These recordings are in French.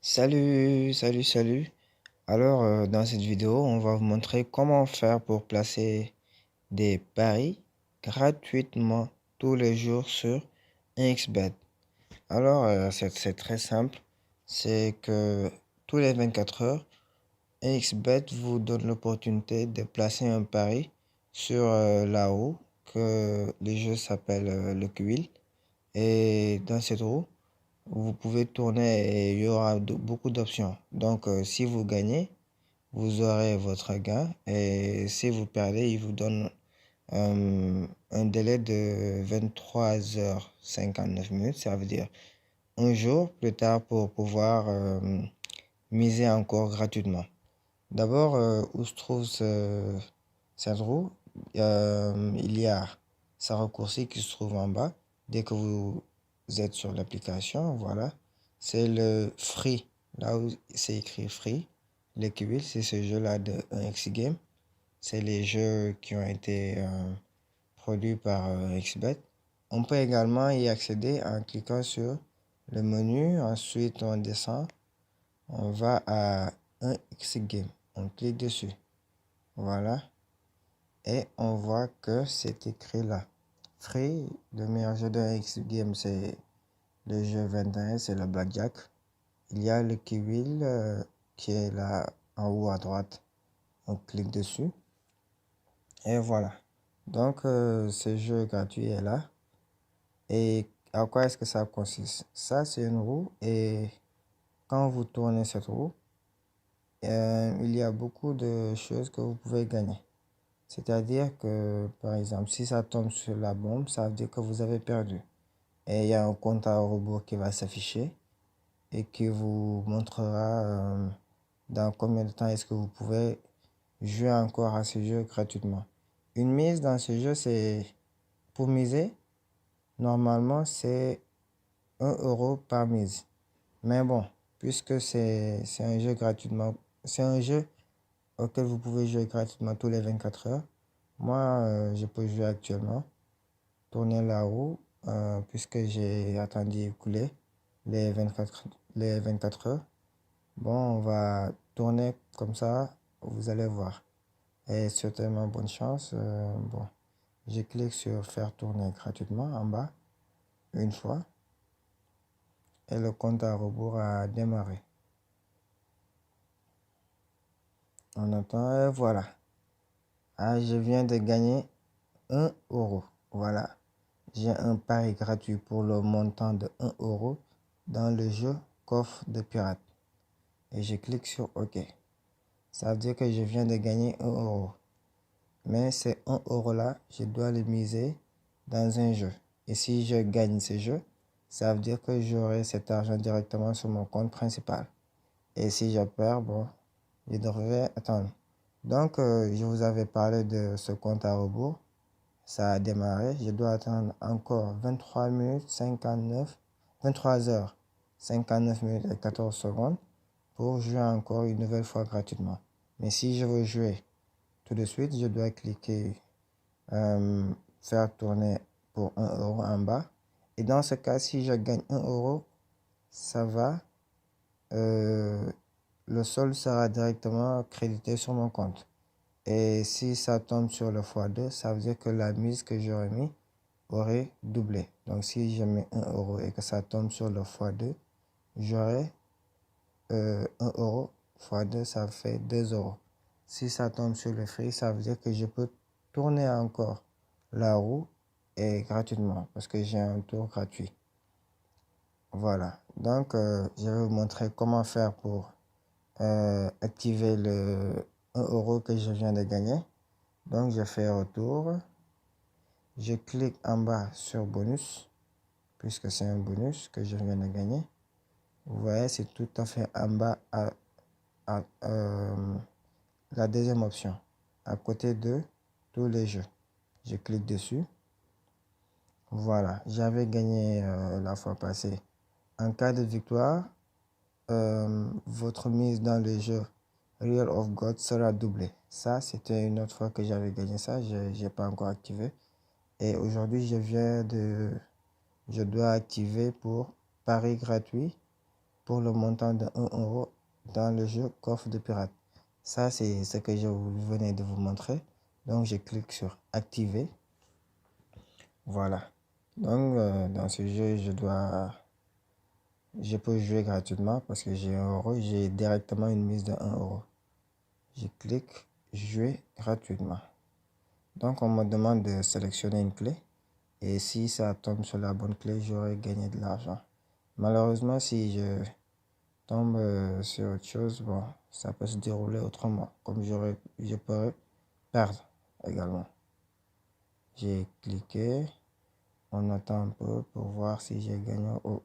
Salut. Alors, dans cette vidéo, on va vous montrer comment faire pour placer des paris gratuitement tous les jours sur 1xBet. Alors, c'est très simple. C'est que tous les 24 heures, 1xBet vous donne l'opportunité de placer un pari sur la roue que le jeu s'appelle le Quill. Et dans cette roue, vous pouvez tourner et il y aura beaucoup d'options. Donc, si vous gagnez, vous aurez votre gain. Et si vous perdez, il vous donne un délai de 23h59 minutes. Ça veut dire un jour plus tard pour pouvoir miser encore gratuitement. D'abord, où se trouve cette roue? Il y a sa raccourci qui se trouve en bas. Dès que vous êtes sur l'application, voilà. C'est le Free. Là où c'est écrit Free. L'équivalent, c'est ce jeu-là de 1x Game. C'est les jeux qui ont été produits par XBet. On peut également y accéder en cliquant sur le menu. Ensuite, on descend. On va à 1x Game. On clique dessus. Voilà. Et on voit que c'est écrit là. Free, le meilleur jeu de 1x Game, c'est le jeu 21, c'est le Blackjack. Il y a le Kiwil qui est là en haut à droite. On clique dessus. Et voilà. Donc, ce jeu gratuit est là. Et à quoi est-ce que ça consiste? Ça, c'est une roue. Et quand vous tournez cette roue, il y a beaucoup de choses que vous pouvez gagner. C'est-à-dire que, par exemple, si ça tombe sur la bombe, ça veut dire que vous avez perdu. Et il y a un compte à rebours qui va s'afficher et qui vous montrera dans combien de temps est-ce que vous pouvez jouer encore à ce jeu gratuitement. Une mise dans ce jeu, c'est pour miser, normalement, c'est 1 € par mise. Mais bon, puisque c'est un jeu gratuitement, c'est un jeu auquel vous pouvez jouer gratuitement tous les 24 heures. Moi, je peux jouer actuellement, tourner la roue, puisque j'ai attendu écouler les 24 heures. Bon, on va tourner comme ça, vous allez voir. Et certainement bonne chance. Bon, je clique sur faire tourner gratuitement en bas, une fois, et le compte à rebours a démarré. On attend, et voilà. Ah, je viens de gagner 1 €. Voilà. J'ai un pari gratuit pour le montant de 1 € dans le jeu Coffre de Pirate. Et je clique sur OK. Ça veut dire que je viens de gagner 1 €. Mais ces 1 € là, je dois le miser dans un jeu. Et si je gagne ce jeu, ça veut dire que j'aurai cet argent directement sur mon compte principal. Et si je perds, bon, je devrais attendre. Donc, je vous avais parlé de ce compte à rebours. Ça a démarré. Je dois attendre encore 23 heures 59 minutes et 14 secondes pour jouer encore une nouvelle fois gratuitement. Mais si je veux jouer tout de suite, je dois cliquer faire tourner pour 1 € en bas. Et dans ce cas, si je gagne 1 €, ça va. Le solde sera directement crédité sur mon compte. Et si ça tombe sur le x2, ça veut dire que la mise que j'aurais mis aurait doublé. Donc si je mets 1 € et que ça tombe sur le x2, j'aurai 1 € x2, ça fait 2 €. Si ça tombe sur le free, ça veut dire que je peux tourner encore la roue et gratuitement parce que j'ai un tour gratuit. Voilà. Donc, je vais vous montrer comment faire pour activer le 1 € que je viens de gagner. Donc, je fais retour. Je clique en bas sur bonus puisque c'est un bonus que je viens de gagner. Vous voyez, c'est tout à fait en bas à la deuxième option, à côté de tous les jeux. Je clique dessus. Voilà, j'avais gagné la fois passée. En cas de victoire, votre mise dans le jeu Real of God sera doublée. Ça, c'était une autre fois que j'avais gagné ça. Je n'ai pas encore activé. Et aujourd'hui, je dois activer pour pari gratuit pour le montant de 1 euro dans le jeu Coffre de Pirate. Ça, c'est ce que je venais de vous montrer. Donc, je clique sur activer. Voilà. Donc, dans ce jeu, je peux jouer gratuitement parce que j'ai 1 euro. J'ai directement une mise de 1 euro. Je clique jouer gratuitement. Donc, on me demande de sélectionner une clé. Et si ça tombe sur la bonne clé, j'aurai gagné de l'argent. Malheureusement, si je tombe sur autre chose, bon, ça peut se dérouler autrement. Comme je pourrais perdre également. J'ai cliqué. On attend un peu pour voir si j'ai gagné. Oh,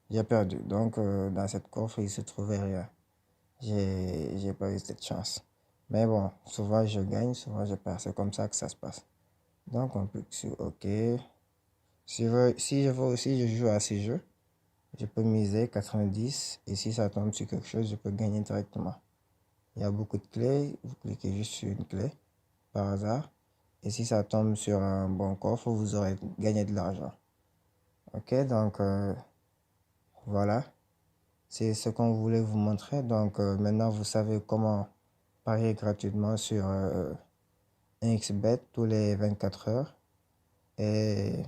j'ai perdu. Donc, dans cette coffre, il se trouvait rien. J'ai pas eu cette chance. Mais bon, souvent je gagne, souvent je perds. C'est comme ça que ça se passe. Donc, on clique sur OK. Si je veux aussi, je joue à ces jeux. Je peux miser 90 et si ça tombe sur quelque chose, je peux gagner directement. Il y a beaucoup de clés. Vous cliquez juste sur une clé par hasard. Et si ça tombe sur un bon coffre, vous aurez gagné de l'argent. Ok, donc voilà. C'est ce qu'on voulait vous montrer. Donc maintenant, vous savez comment parier gratuitement sur un XBet tous les 24 heures. Et